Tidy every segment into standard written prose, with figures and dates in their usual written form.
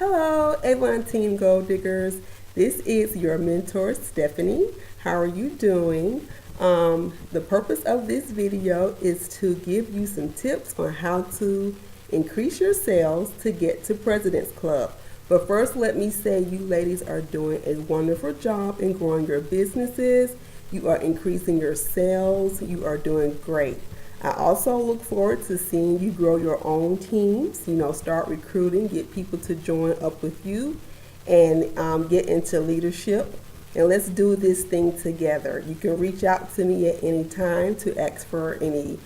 Hello, Avon Teen Gold Diggers. This is your mentor, Stephanie. How are you doing? The purpose of this video is to give you some tips on how to increase your sales to get to President's Club. But first, let me say you ladies are doing a wonderful job in growing your businesses. You are increasing your sales. You are doing great. I also look forward to seeing you grow your own teams, start recruiting, get people to join up with you, and get into leadership. And let's do this thing together. You can reach out to me at any time to ask for any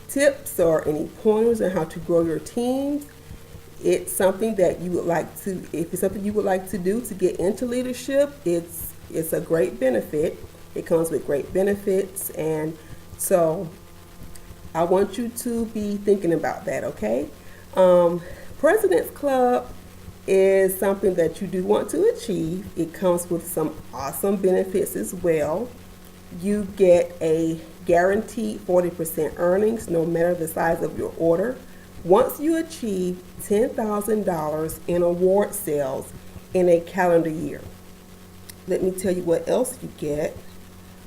tips or any pointers on how to grow your teams. It's something that you would like to, if it's something you would like to do to get into leadership, it's a great benefit. It comes with great benefits, and so I want you to be thinking about that, okay? President's Club is something that you do want to achieve. It comes with some awesome benefits as well. You get a guaranteed 40% earnings no matter the size of your order. Once you achieve $10,000 in award sales in a calendar year. Let me tell you what else you get.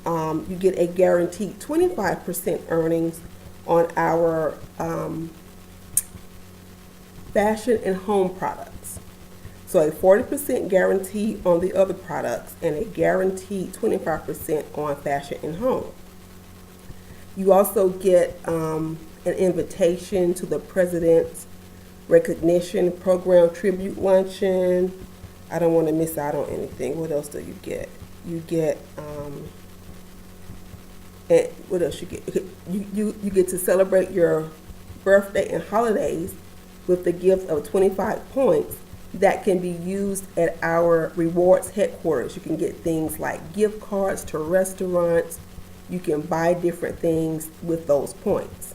You get a guaranteed 25% earnings on our fashion and home products. So a 40% guarantee on the other products and a guaranteed 25% on fashion and home. You also get an invitation to the President's Recognition Program Tribute Luncheon. I don't want to miss out on anything. What else do you get? You get and what else you get? You get to celebrate your birthday and holidays with the gift of 25 points that can be used at our rewards headquarters. You can get things like gift cards to restaurants. You can buy different things with those points.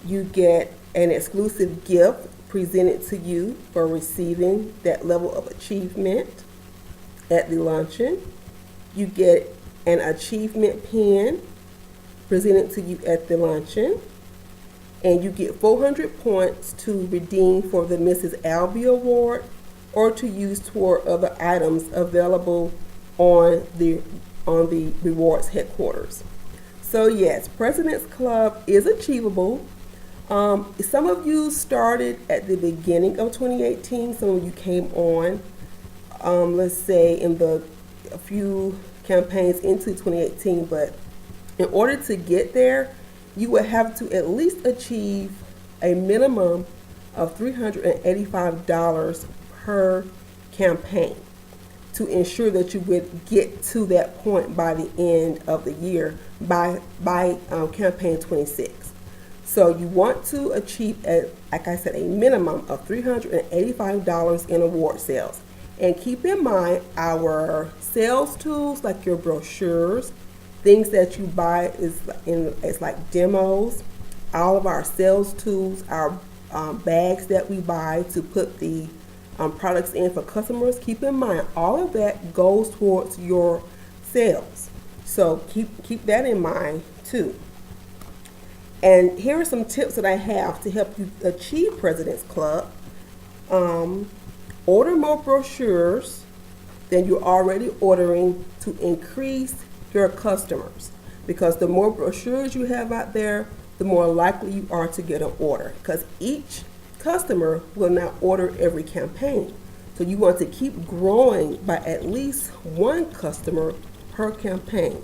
You get an exclusive gift presented to you for receiving that level of achievement at the luncheon. You get an achievement pin presented to you at the luncheon, and you get 400 points to redeem for the Mrs. Albee Award or to use toward other items available on the rewards headquarters. So yes, President's Club is achievable. Some of you started at the beginning of 2018. Some of you came on, let's say, in a few campaigns into 2018, but in order to get there, you would have to at least achieve a minimum of $385 per campaign to ensure that you would get to that point by the end of the year, by campaign 26. So you want to achieve, like I said, a minimum of $385 in award sales. And keep in mind, our sales tools, like your brochures, things that you buy it's like demos. All of our sales tools, our bags that we buy to put the products in for customers, keep in mind all of that goes towards your sales. So keep that in mind too. And here are some tips that I have to help you achieve President's Club. Order more brochures than you're already ordering to increase your customers, because the more brochures you have out there, the more likely you are to get an order, because each customer will not order every campaign. So you want to keep growing by at least one customer per campaign.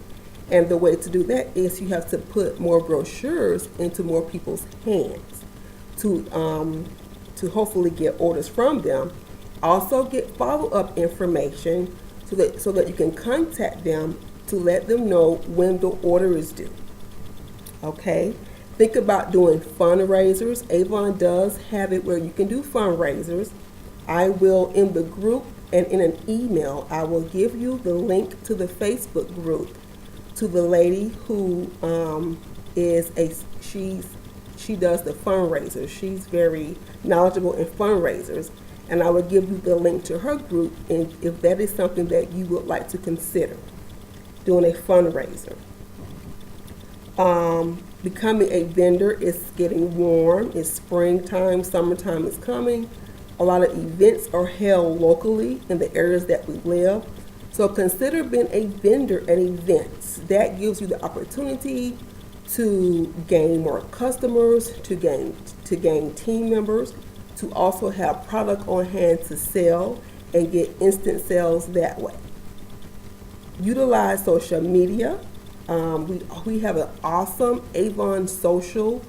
And the way to do that is you have to put more brochures into more people's hands to hopefully get orders from them. Also get follow-up information so that you can contact them to let them know when the order is due. Okay? Think about doing fundraisers. Avon does have it where you can do fundraisers. I will, in the group and in an email, I will give you the link to the Facebook group to the lady who she does the fundraisers. She's very knowledgeable in fundraisers, and I will give you the link to her group, and if that is something that you would like to consider doing a fundraiser. Becoming a vendor is getting warm. It's springtime, summertime is coming. A lot of events are held locally in the areas that we live. So consider being a vendor at events. That gives you the opportunity to gain more customers, to gain team members, to also have product on hand to sell and get instant sales that way. Utilize social media. We have an awesome Avon social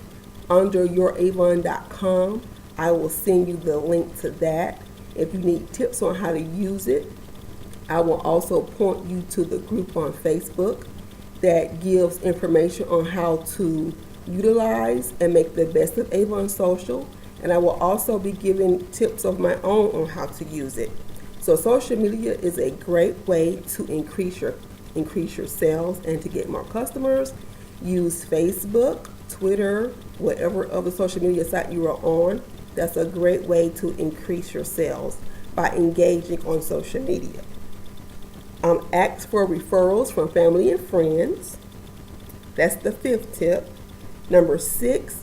under youravon.com. I will send you the link to that. If you need tips on how to use it, I will also point you to the group on Facebook that gives information on how to utilize and make the best of Avon Social. And I will also be giving tips of my own on how to use it. So social media is a great way to increase your sales and to get more customers. Use Facebook, Twitter, whatever other social media site you are on. That's a great way to increase your sales by engaging on social media. Ask for referrals from family and friends. That's the 5th tip. Number 6,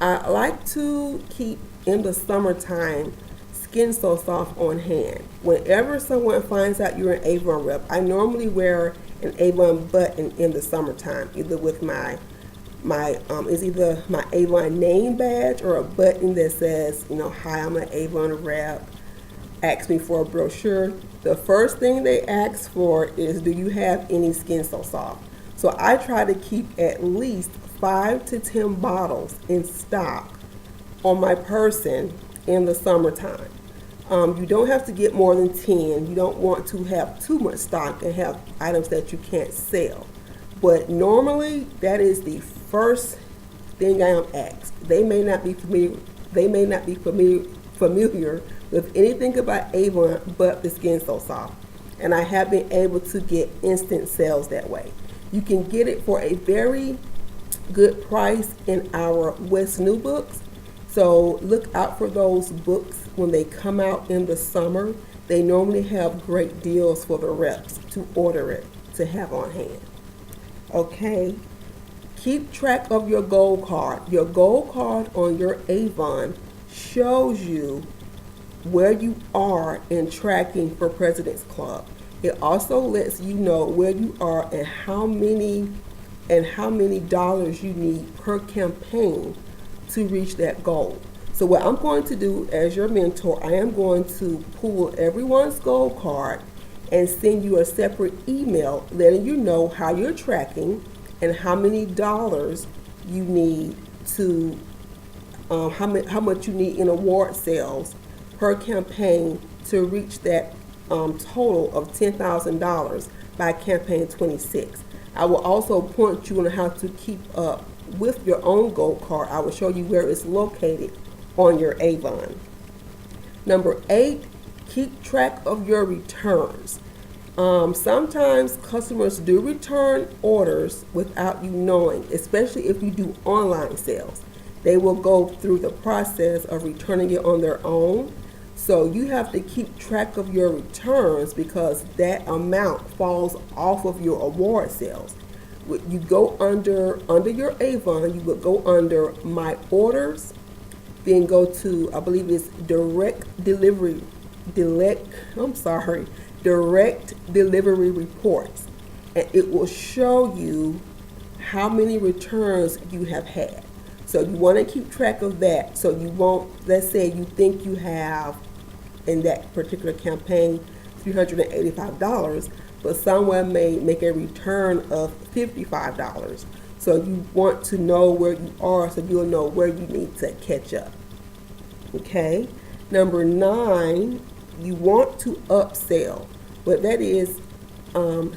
I like to keep in the summertime Skin So Soft on hand. Whenever someone finds out you're an Avon rep, I normally wear an Avon button in the summertime, either with my Avon name badge or a button that says, hi, I'm an Avon rep. Ask me for a brochure. The first thing they ask for is, do you have any Skin So Soft? So I try to keep at least 5 to 10 bottles in stock on my person in the summertime. You don't have to get more than 10. You don't want to have too much stock and have items that you can't sell. But normally, that is the first thing I am asked. They may not be familiar with anything about Avon but the Skin So Soft. And I have been able to get instant sales that way. You can get it for a very good price in our West New books. So look out for those books when they come out in the summer. They normally have great deals for the reps to order it, to have on hand. Okay, keep track of your gold card. Your gold card on your Avon shows you where you are in tracking for President's Club. It also lets you know where you are and how many dollars you need per campaign to reach that goal. So what I'm going to do as your mentor, I am going to pull everyone's gold card and send you a separate email letting you know how you're tracking and how many dollars you need to, how much you need in award sales per campaign to reach that total of $10,000 by campaign 26. I will also point you on how to keep up with your own gold card. I will show you where it's located on your Avon. Number 8, keep track of your returns. Sometimes customers do return orders without you knowing, especially if you do online sales. They will go through the process of returning it on their own. So you have to keep track of your returns because that amount falls off of your award sales. You go under your Avon, you would go under My Orders, then go to, I believe it's Direct Delivery Reports. And it will show you how many returns you have had. So you want to keep track of that so you won't, let's say you think you have in that particular campaign $385, but someone may make a return of $55. So you want to know where you are so you'll know where you need to catch up. Okay. Number 9, you want to upsell. What that is,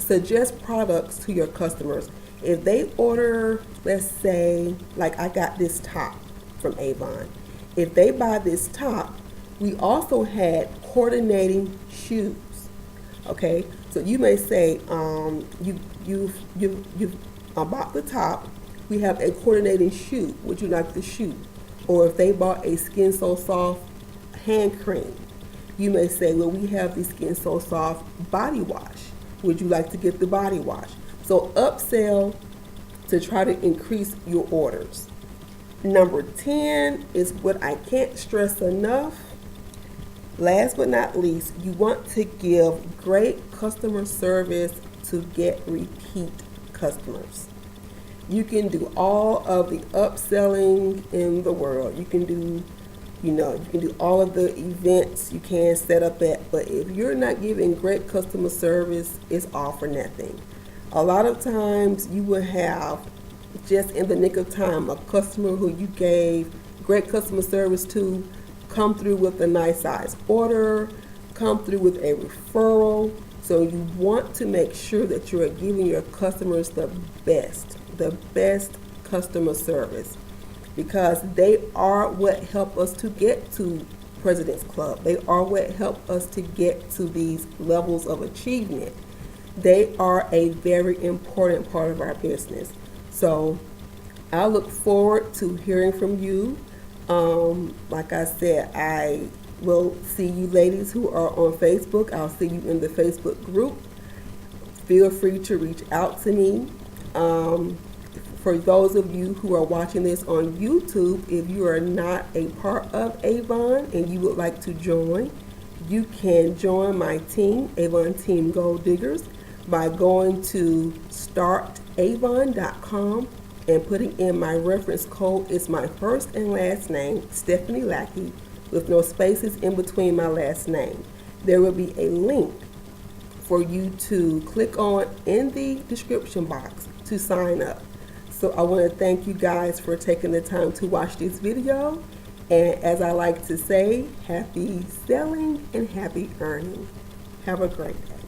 suggest products to your customers. If they order, let's say, like I got this top from Avon. If they buy this top, we also had coordinating shoes. Okay, so you may say, you've bought the top. We have a coordinating shoe. Would you like the shoe? Or if they bought a Skin So Soft hand cream, you may say, well, we have the Skin So Soft body wash. Would you like to get the body wash? So upsell to try to increase your orders. Number 10 is what I can't stress enough. Last but not least, you want to give great customer service to get repeat customers. You can do all of the upselling in the world. You can do, you can do all of the events you can set up at, but if you're not giving great customer service, it's all for nothing. A lot of times you will have, just in the nick of time, a customer who you gave great customer service to come through with a nice size order, come through with a referral. So you want to make sure that you are giving your customers the best customer service, because they are what help us to get to President's Club. They are what help us to get to these levels of achievement. They are a very important part of our business. So I look forward to hearing from you. Like I said, I will see you ladies who are on Facebook. I'll see you in the Facebook group. Feel free to reach out to me. For those of you who are watching this on YouTube, if you are not a part of Avon and you would like to join, you can join my team, Avon Team Gold Diggers, by going to startavon.com and putting in my reference code. It's my first and last name, Stephanie Lackey, with no spaces in between my last name. There will be a link for you to click on in the description box to sign up. So I want to thank you guys for taking the time to watch this video. And as I like to say, happy selling and happy earning. Have a great day.